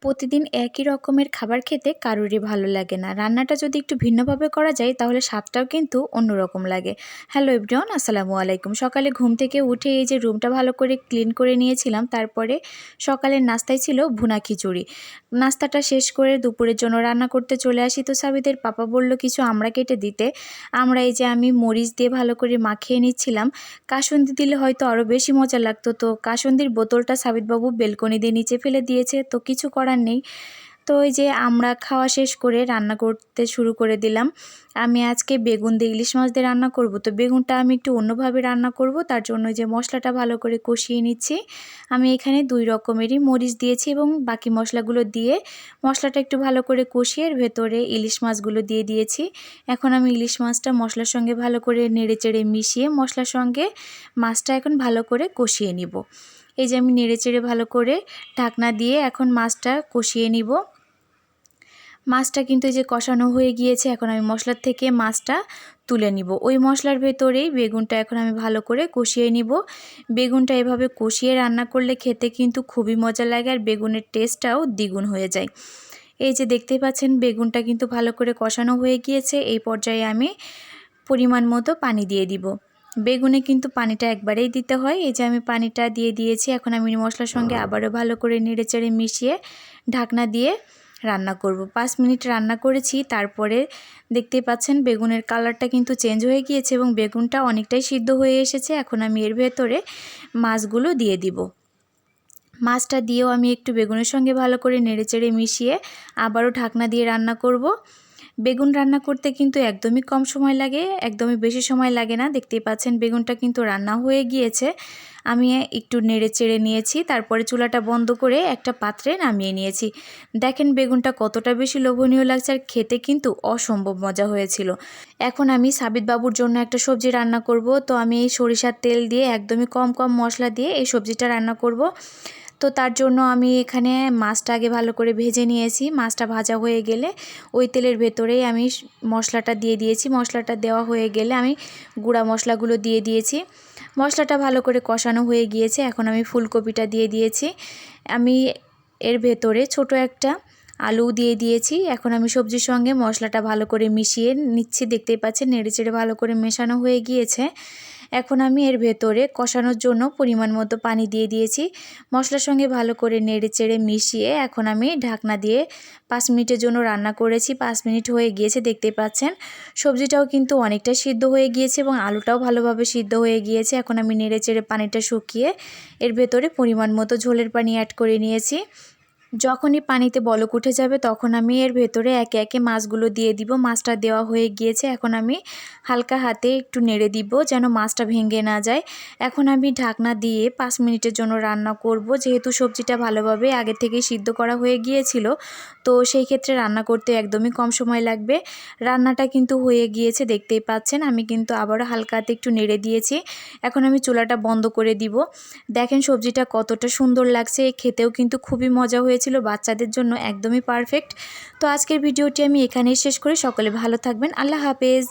প্রতিদিন একই রকমের খাবার খেতে কারোরই ভালো লাগে না। রান্নাটা যদি একটু ভিন্নভাবে করা যায় তাহলে স্বাদটাও কিন্তু অন্যরকম লাগে। হ্যালো এভরিওয়ান, আসসালামু আলাইকুম। সকালে ঘুম থেকে উঠে এই যে রুমটা ভালো করে ক্লিন করে নিয়েছিলাম। তারপরে সকালের নাস্তায় ছিল ভুনা খিচুড়ি। নাস্তাটা শেষ করে দুপুরের জন্য রান্না করতে চলে আসি। তো সাবিদের পাপা বলল কিছু আমড়া কেটে দিতে। আমরা এই যে আমি মরিচ দিয়ে ভালো করে মাখিয়ে নিচ্ছিলাম। কাসুন্দি দিলে হয়তো আরও বেশি মজা লাগতো। তো কাসুন্দির বোতলটা সাবিতবাবু বেলকনি দিয়ে নিচে ফেলে দিয়েছে, তো কিছু করার নেই। তো এই যে আমরা খাওয়া শেষ করে রান্না করতে শুরু করে দিলাম। আমি আজকে বেগুন দিয়ে ইলিশ মাছ দিয়ে রান্না করব। তো বেগুনটা আমি একটু অন্যভাবে রান্না করব, তার জন্য যে মশলাটা ভালো করে কষিয়ে নিচ্ছি। আমি এখানে 2 রকমেরই মরিচ দিয়েছি এবং বাকি মশলাগুলো দিয়ে মশলাটা একটু ভালো করে কষিয়ে এর ভেতরে ইলিশ মাছগুলো দিয়ে দিয়েছি। এখন আমি ইলিশ মাছটা মশলার সঙ্গে ভালো করে নেড়েচেড়ে মিশিয়ে মশলার সঙ্গে মাছটা এখন ভালো করে কষিয়ে নিব। এই যে আমি নেড়েচেড়ে ভালো করে ঢাকনা দিয়ে এখন মাছটা কষিয়ে নিব। মাছটা কিন্তু এই যে কষানো হয়ে গিয়েছে, এখন আমি মশলার থেকে মাছটা তুলে নিব। ওই মশলার ভেতরেই বেগুনটা এখন আমি ভালো করে কষিয়ে নিব। বেগুনটা এভাবে কষিয়ে রান্না করলে খেতে কিন্তু খুবই মজা লাগে আর বেগুনের টেস্টটাও দ্বিগুণ হয়ে যায়। এই যে দেখতেই পাচ্ছেন বেগুনটা কিন্তু ভালো করে কষানো হয়ে গিয়েছে। এই পর্যায়ে আমি পরিমাণ মতো পানি দিয়ে দিব। বেগুনে কিন্তু পানিটা একবারেই দিতে হয়। এই যে আমি পানিটা দিয়ে দিয়েছি। এখন আমি মশলার সঙ্গে আবারও ভালো করে নেড়েচেড়ে মিশিয়ে ঢাকনা দিয়ে রান্না করব। 5 মিনিট রান্না করেছি। তারপরে দেখতেই পাচ্ছেন বেগুনের কালারটা কিন্তু চেঞ্জ হয়ে গিয়েছে এবং বেগুনটা অনেকটাই সিদ্ধ হয়ে এসেছে। এখন আমি এর ভেতরে মাছগুলো দিয়ে দিব। মাছটা দিয়েও আমি একটু বেগুনের সঙ্গে ভালো করে নেড়েচেড়ে মিশিয়ে আবারও ঢাকনা দিয়ে রান্না করব। বেগুন রান্না করতে কিন্তু একদমই কম সময় লাগে, একদমই বেশি সময় লাগে না। দেখতেই পাচ্ছেন বেগুনটা কিন্তু রান্না হয়ে গিয়েছে। আমি একটু নেড়েচেড়ে নিয়েছি, তারপরে চুলাটা বন্ধ করে একটা পাত্রে নামিয়ে নিয়েছি। দেখেন বেগুনটা কতটা বেশি লোভনীয় লাগছে আর খেতে কিন্তু অসম্ভব মজা হয়েছিল। এখন আমি সাবিত বাবুর জন্য একটা সবজি রান্না করব। তো আমি এই সরিষার তেল দিয়ে একদমই কম মশলা দিয়ে এই সবজিটা রান্না করব। তো তার জন্য আমি এখানে মাছটা আগে ভালো করে ভেজে নিয়েছি। মাছটা ভাজা হয়ে গেলে ওই তেলের ভেতরেই আমি মশলাটা দিয়ে দিয়েছি। মশলাটা দেওয়া হয়ে গেলে আমি গুঁড়া মশলাগুলো দিয়ে দিয়েছি। মশলাটা ভালো করে কষানো হয়ে গিয়েছে। এখন আমি ফুলকপিটা দিয়ে দিয়েছি। আমি এর ভেতরে ছোট একটা আলু দিয়ে দিয়েছি। এখন আমি সবজির সঙ্গে মশলাটা ভালো করে মিশিয়ে নিচ্ছি। দেখতেই পাচ্ছেন নেড়েচেড়ে ভালো করে মেশানো হয়ে গিয়েছে। এখন আমি এর ভেতরে কষানোর জন্য পরিমাণ মতো পানি দিয়ে দিয়েছি। মশলার সঙ্গে ভালো করে নেড়েচেড়ে মিশিয়ে এখন আমি ঢাকনা দিয়ে 5 মিনিটের জন্য রান্না করেছি। 5 মিনিট হয়ে গিয়েছে, দেখতেই পাচ্ছেন সবজিটাও কিন্তু অনেকটা সিদ্ধ হয়ে গিয়েছে এবং আলুটাও ভালোভাবে সিদ্ধ হয়ে গিয়েছে। এখন আমি নেড়েচেড়ে পানিটা শুকিয়ে এর ভেতরে পরিমাণ মতো ঝোলের পানি অ্যাড করে নিয়েছি। যখনই পানিতে বলক উঠে যাবে তখন আমি এর ভেতরে একে একে মাছগুলো দিয়ে দিব। মাছটা দেওয়া হয়ে গিয়েছে। এখন আমি হালকা হাতে একটু নেড়ে দিব যেন মাছটা ভেঙে না যায়। এখন আমি ঢাকনা দিয়ে 5 মিনিটের জন্য রান্না করব। যেহেতু সবজিটা ভালোভাবে আগে থেকেই সিদ্ধ করা হয়ে গিয়েছিল, তো সেই ক্ষেত্রে রান্না করতে একদমই কম সময় লাগবে। রান্নাটা কিন্তু হয়ে গিয়েছে, দেখতেই পাচ্ছেন। আমি কিন্তু আবারও হালকা হাতে একটু নেড়ে দিয়েছি। এখন আমি চুলাটা বন্ধ করে দিব। দেখেন সবজিটা কতটা সুন্দর লাগছে, খেতেও কিন্তু খুবই মজা হয়েছিল, বাচ্চাদের জন্য একদমই পারফেক্ট। তো আজকের ভিডিওটি আমি এখানেই শেষ করি। সকলে ভালো থাকবেন। আল্লাহ হাফেজ।